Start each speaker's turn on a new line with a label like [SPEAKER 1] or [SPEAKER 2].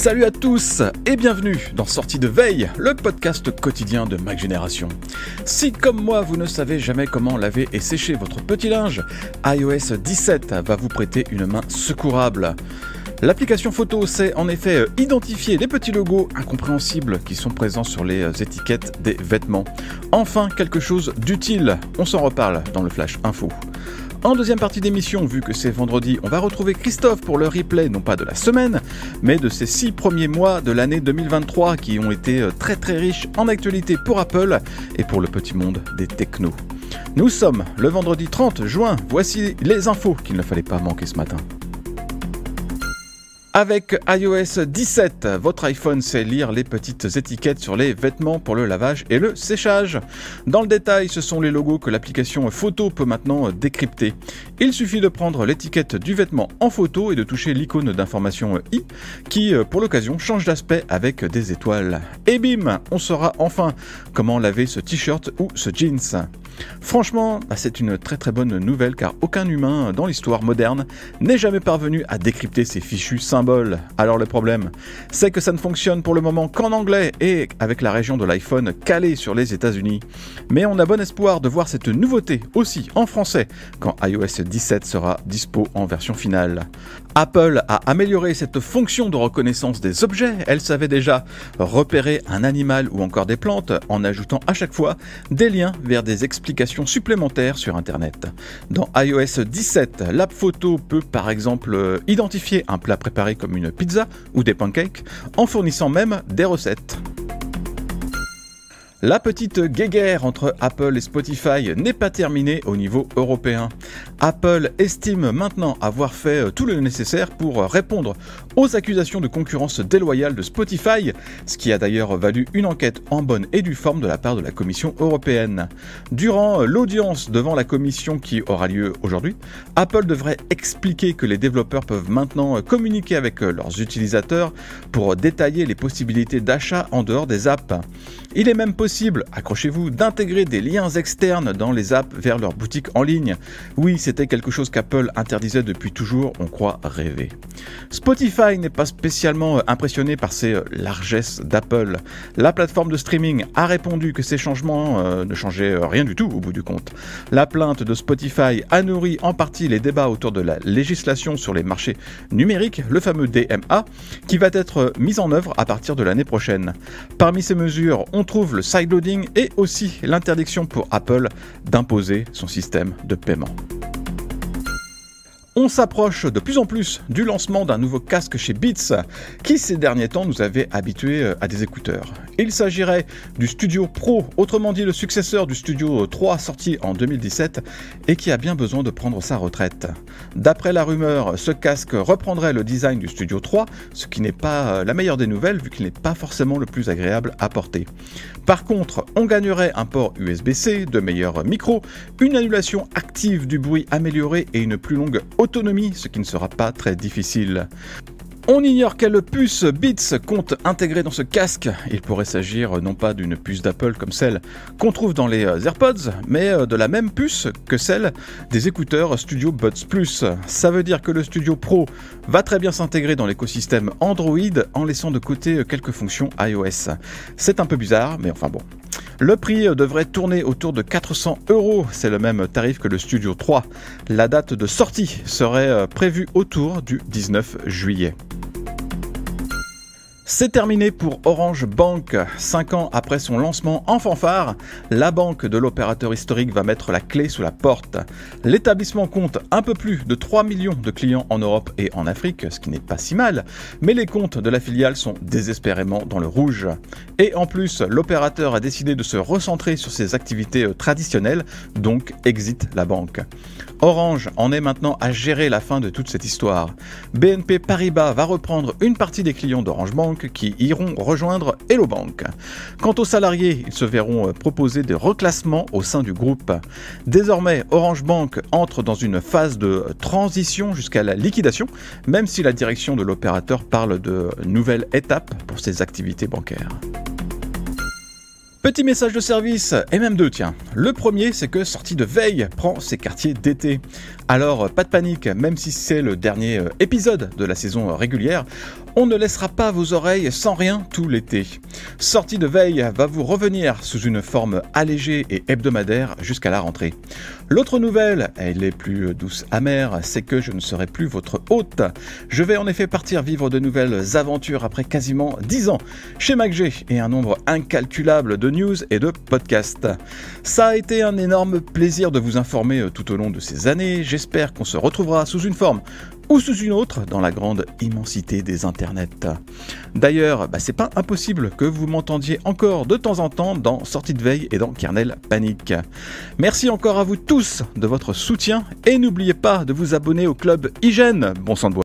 [SPEAKER 1] Salut à tous et bienvenue dans Sortie de Veille, le podcast quotidien de Mac Génération. Si comme moi vous ne savez jamais comment laver et sécher votre petit linge, iOS 17 va vous prêter une main secourable. L'application photo sait en effet identifier les petits logos incompréhensibles qui sont présents sur les étiquettes des vêtements. Enfin quelque chose d'utile, on s'en reparle dans le Flash Info. En deuxième partie d'émission, vu que c'est vendredi, on va retrouver Christophe pour le replay, non pas de la semaine, mais de ces 6 premiers mois de l'année 2023 qui ont été très riches en actualité pour Apple et pour le petit monde des technos. Nous sommes le vendredi 30 juin, voici les infos qu'il ne fallait pas manquer ce matin. Avec iOS 17, votre iPhone sait lire les petites étiquettes sur les vêtements pour le lavage et le séchage. Dans le détail, ce sont les logos que l'application photo peut maintenant décrypter. Il suffit de prendre l'étiquette du vêtement en photo et de toucher l'icône d'information i qui, pour l'occasion, change d'aspect avec des étoiles. Et bim, on saura enfin comment laver ce t-shirt ou ce jeans. Franchement, c'est une très bonne nouvelle car aucun humain dans l'histoire moderne n'est jamais parvenu à décrypter ces fichus symboles. Alors le problème, c'est que ça ne fonctionne pour le moment qu'en anglais et avec la région de l'iPhone calée sur les États-Unis. Mais on a bon espoir de voir cette nouveauté aussi en français quand iOS 17 sera dispo en version finale. Apple a amélioré cette fonction de reconnaissance des objets. Elle savait déjà repérer un animal ou encore des plantes en ajoutant à chaque fois des liens vers des explications supplémentaires sur Internet. Dans iOS 17, l'app photo peut par exemple identifier un plat préparé comme une pizza ou des pancakes en fournissant même des recettes. La petite guéguerre entre Apple et Spotify n'est pas terminée au niveau européen. Apple estime maintenant avoir fait tout le nécessaire pour répondre aux accusations de concurrence déloyale de Spotify, ce qui a d'ailleurs valu une enquête en bonne et due forme de la part de la Commission européenne. Durant l'audience devant la Commission qui aura lieu aujourd'hui, Apple devrait expliquer que les développeurs peuvent maintenant communiquer avec leurs utilisateurs pour détailler les possibilités d'achat en dehors des apps. Il est même possible, accrochez-vous, d'intégrer des liens externes dans les apps vers leur boutique en ligne. Oui, c'était quelque chose qu'Apple interdisait depuis toujours, on croit rêver. Spotify n'est pas spécialement impressionné par ces largesses d'Apple. La plateforme de streaming a répondu que ces changements ne changeaient rien du tout au bout du compte. La plainte de Spotify a nourri en partie les débats autour de la législation sur les marchés numériques, le fameux DMA, qui va être mise en œuvre à partir de l'année prochaine. Parmi ces mesures, on trouve le sideloading et aussi l'interdiction pour Apple d'imposer son système de paiement. On s'approche de plus en plus du lancement d'un nouveau casque chez Beats qui ces derniers temps nous avait habitués à des écouteurs. Il s'agirait du Studio Pro, autrement dit le successeur du Studio 3 sorti en 2017 et qui a bien besoin de prendre sa retraite. D'après la rumeur, ce casque reprendrait le design du Studio 3, ce qui n'est pas la meilleure des nouvelles vu qu'il n'est pas forcément le plus agréable à porter. Par contre, on gagnerait un port USB-C, de meilleurs micros, une annulation active du bruit améliorée et une plus longue autonomie, ce qui ne sera pas très difficile. On ignore quelle puce Beats compte intégrer dans ce casque. Il pourrait s'agir non pas d'une puce d'Apple comme celle qu'on trouve dans les AirPods, mais de la même puce que celle des écouteurs Studio Buds Plus. Ça veut dire que le Studio Pro va très bien s'intégrer dans l'écosystème Android en laissant de côté quelques fonctions iOS. C'est un peu bizarre, mais enfin bon. Le prix devrait tourner autour de 400 €, c'est le même tarif que le Studio 3. La date de sortie serait prévue autour du 19 juillet. C'est terminé pour Orange Bank. 5 ans après son lancement en fanfare, la banque de l'opérateur historique va mettre la clé sous la porte. L'établissement compte un peu plus de 3 millions de clients en Europe et en Afrique, ce qui n'est pas si mal, mais les comptes de la filiale sont désespérément dans le rouge. Et en plus, l'opérateur a décidé de se recentrer sur ses activités traditionnelles, donc exit la banque. Orange en est maintenant à gérer la fin de toute cette histoire. BNP Paribas va reprendre une partie des clients d'Orange Bank qui iront rejoindre Hello Bank. Quant aux salariés, ils se verront proposer des reclassements au sein du groupe. Désormais, Orange Bank entre dans une phase de transition jusqu'à la liquidation, même si la direction de l'opérateur parle de nouvelles étapes pour ses activités bancaires. Petit message de service, et même deux tiens. Le premier, c'est que Sortie de Veille prend ses quartiers d'été. Alors, pas de panique, même si c'est le dernier épisode de la saison régulière, On ne laissera pas vos oreilles sans rien tout l'été. Sortie de veille va vous revenir sous une forme allégée et hebdomadaire jusqu'à la rentrée. L'autre nouvelle, elle est plus douce amère, c'est que je ne serai plus votre hôte. Je vais en effet partir vivre de nouvelles aventures après quasiment 10 ans chez MacG et un nombre incalculable de news et de podcasts. Ça a été un énorme plaisir de vous informer tout au long de ces années. J'espère qu'on se retrouvera sous une forme ou sous une autre dans la grande immensité des internets. D'ailleurs, c'est pas impossible que vous m'entendiez encore de temps en temps dans Sortie de veille et dans Kernel Panic. Merci encore à vous tous de votre soutien et n'oubliez pas de vous abonner au club Hygiène, bon sang de bois.